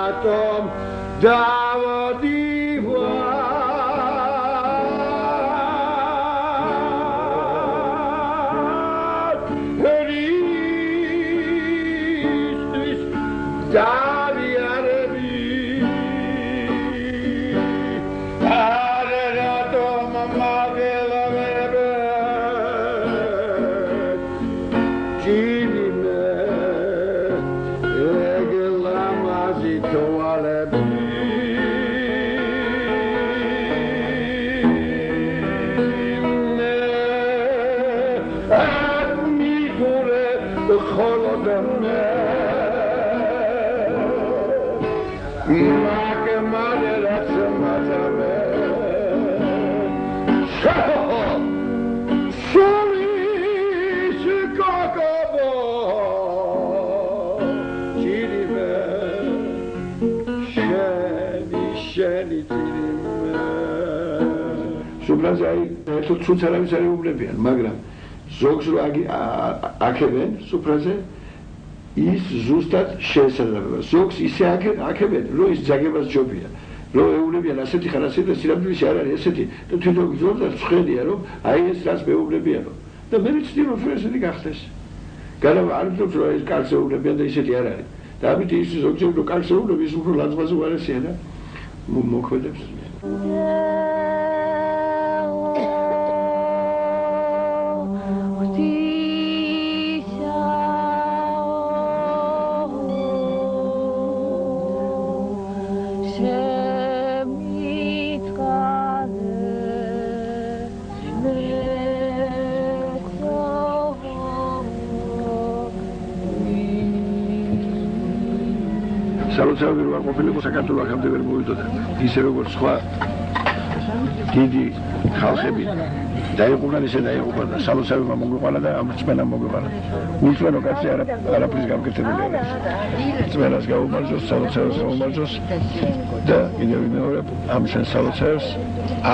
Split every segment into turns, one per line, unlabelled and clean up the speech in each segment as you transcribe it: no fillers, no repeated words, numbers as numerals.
ratom davodiva Hristis daviarebi ratom magelave Cine eglamasi toalebi Admigure holodame Make madera sematame Subrazi to ცუცარავის არ ეუბნებიან, მაგრამ ზოგს რო აქებენ სუფრაზე ის ზუსტად შეესაბამება. ზოგს ისე აქებენ, რომ ის ძაგებას ჯობია. რო ეუბნებიან ასეთი ხარ ასეთი და სიამოვნებაში არ არის ესეთი და თვითონ გძორდა ცხელია რომ აი ეს რაც მეუბნებიანო. და მე ვიცი რომ ესეთი გახდეს. განავა არ ვთქვი რომ ეს კარგს ეუბნებიან და ისეთი არ არის. და ამით ის ზოგჯერ რო კარგს ეუბნები ის უფრო ლანძღაზე უარესია და მოქმედებს. სალოცავი რო არ ყოფილიყო საქართველოს აქამდე ვერ მოვიდოდა ისე როგორც სხვა დიდი ხალხები დაიღუპნენ ისე დაიღუპა სალოცავმა მოგვიყვანა და ამ რწმენამ მოგვიყვანა ურწმენო კაცი არაფრის გამკეთებული არ არის რწმენას გაუმარჯოს სალოცავს გაუმარჯოს და კიდევ მეორე ამ შენ სალოცავს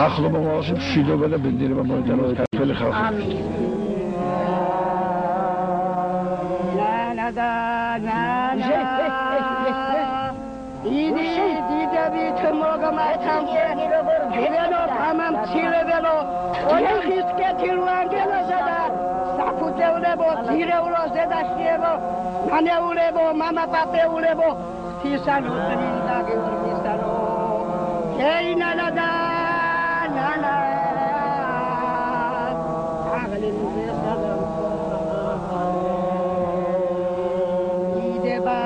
ახლო მომავალში მშვიდობა და ბედნიერება მოიტანოს ქართველი ხალხი Idi didavit mogamaytamse Gevelo tamam chilevelo Oyakhis ketilvangelo zada Sakutevlebo tirevlo zedashievo Maneulebo mama papeulebo Tisano trindage urmisano Keina nada nana Agalin zesalo Ideba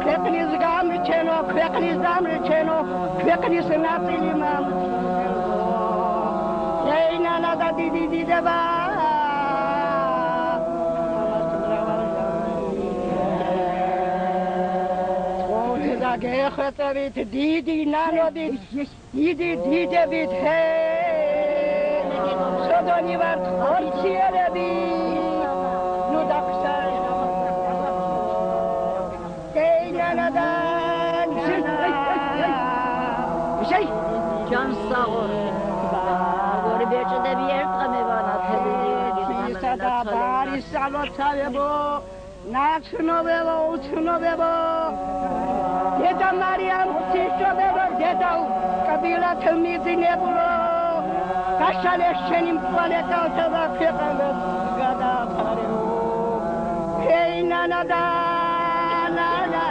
ქვეყნის გამრჩენო, ქვეყნის დამრჩენო, ქვეყნის ნაწილი ეინანა და დიდი დიდება და გეხვეწებით დიდი ნანობით, დიდი დიდებით სოდონი ვართ ხორციელები ნუ დაგსა Jansağır, ağır bir çede bir yer tkamevana tebili. Sada bari salotavebo, naçnovebo, uçnovebo. Deda Mariam tişovebo, deda kabila temizi nebulo. Kaşaleşenim planeta otava kıkamet gada pareo. Hey nanada, nana.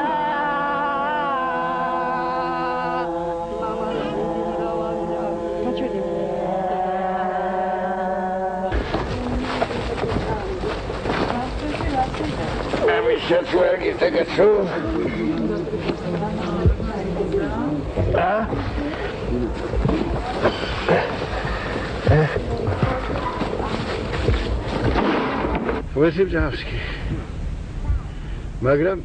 Сейчас лаги так отцу. А? Васильевский. Მაგრამ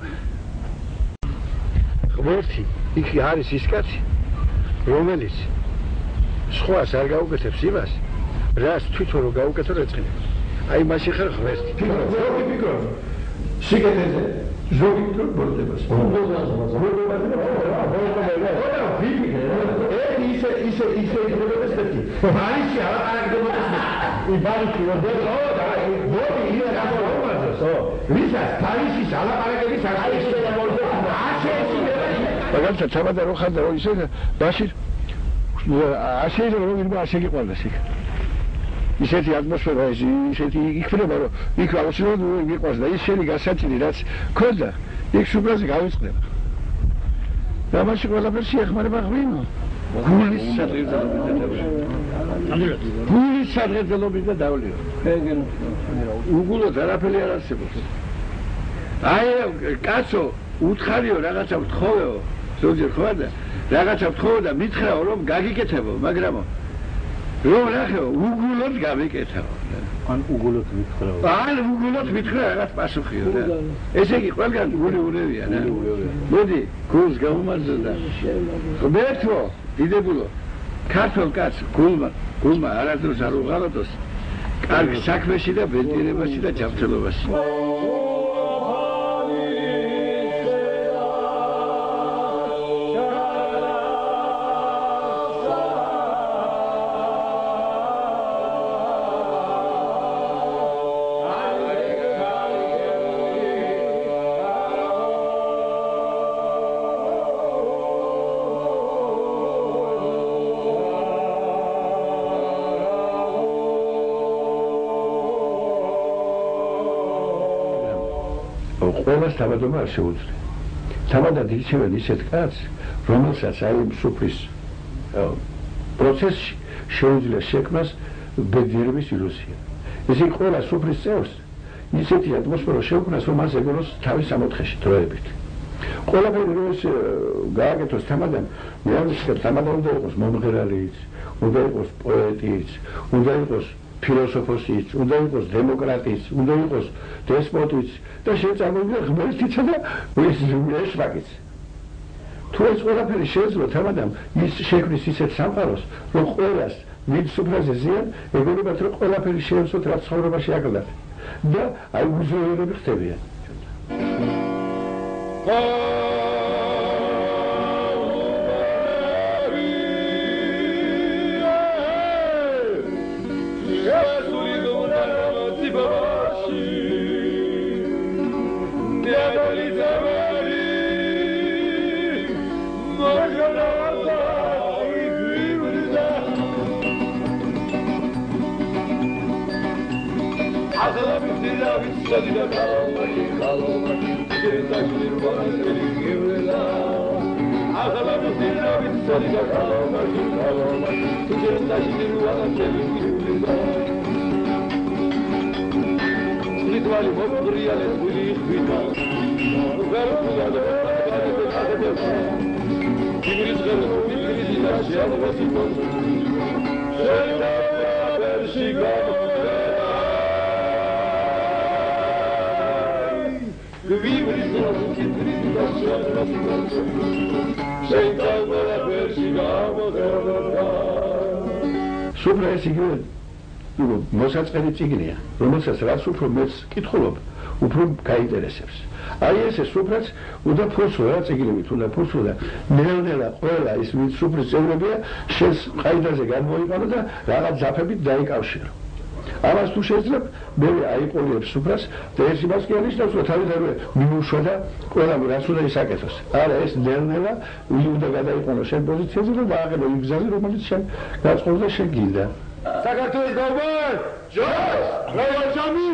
ღმერთი იქ არის ის კაცი, რომელიც სხვას არ გაუკეთებს იმას, რას თვითონ რო გაუკეთო ეწყინებს. აი მაშინ ხარ ღმერთი. ფიქრო. სიგეთეზე ზოგი პრობლემას. ისე
იბარიში როდესაც მოდი ია გამოვაზო. ვისაც თავისის ალაპარაკების აღიშვება მაგალითად თამადა რო ხარდა რო ისე ბაში ასე რომ ვინმე ასე გიყვარდეს იქ ისეთი ატმოსფერო ისეთი იქნება რომ იქ აუცილებლად გიყვარს და ის შენი გასაჭირი რაც ქონდა იქ სუპრაზე გავიწყდება და მაშინ ყველაფერს ეხმარება ღვინო გულის სადღეგრძელობით და დავლიო უგულოდ არაფერი არ არსებობს აი კაცო უთხარიო რაღაცა ვთხოვეო ზოგჯერ ხო არა რაღაცა ვთხოვო და მითხრაო რომ გაგიკეთებო მაგრამ რომ ნახეო უგულოდ გავიკეთებო
ან უგულოდ მითხრაო
ან უგულოდ მითხრა რაღაც პასუხიო რა ესე იგი ყველგან გული ურევია რა მოდი გულს გამომარჯვე და ღმერთო დიდებულო ქართულ კაცს გულმა არასდროს არ უღალატოს კარგ საქმეში და ბედნიერებაში და ჯანმრთელობაში ყველას თამადობა არ შეუძლია. თამადად ირჩევენ ისეთ კაცს, რომელსაც აი სუფრის პროცესში შეუძლია შექმნას ბედნიერების ილუზია. ესე იგი ყველა სუფრის წევრს ისეთი ატმოსფერო შექმნას, რომ მას ეგონოს თავის სამოთხეში დროებით. ყველაფერი რომ ეს გააკეთოს თამადამ, მე არ ვიცი თამადა უნდა იყოს მომღერალიც, უნდა იყოს პოეტიც, უნდა იყოს ფილოსოფოსიც, უნდა იყოს დემოკრატიც, უნდა იყოს დესპოტიც და შეწამოვიდა ღმერთიცა და ეშმაკიც. თუ ეს ყველაფერი შეეძლო თამადამ ის შექმნის ისეთ სამყაროს, რომ ყველას ვინც სუფრაზე ზიან, ეგონებათ რომ ყველაფერი შეეძლოთ რაც ცხოვრებაში აკლდათ და აი უზრუნველები ხდებიან. სუფრა ეს იგივე მოსაწყენი წიგნია, რომელსაც რაც უფრო მეც კითხულობ, უფრო გაინტერესებს. აი ესე სუფრაც უნდა ფურცლო რა წიგნებით, უნდა ფურცლო და ნელ-ნელა ყველა ის ვინც სუფრის წევრებია, შენს ყაიდაზე გამოიყანო და რაღაც ძაფებით დაიკავშირო. ამას თუ შეიძლება, მე აიყოლებს სუფრას და ეს იმას კი არნიშნავს, რომ თავიდანვე მინუშვა და ყველამ რაც უნდა ისაკეთოს. არა, ეს ნელ-ნელა უნდა გადაიყენო შენ პოზიციაზე და დააყენო იმ გზაზე, რომელიც შენ გაწყობს და შენ გინდა. საქართველოს გაუბარ! ჯოს! რა ვაჟამი!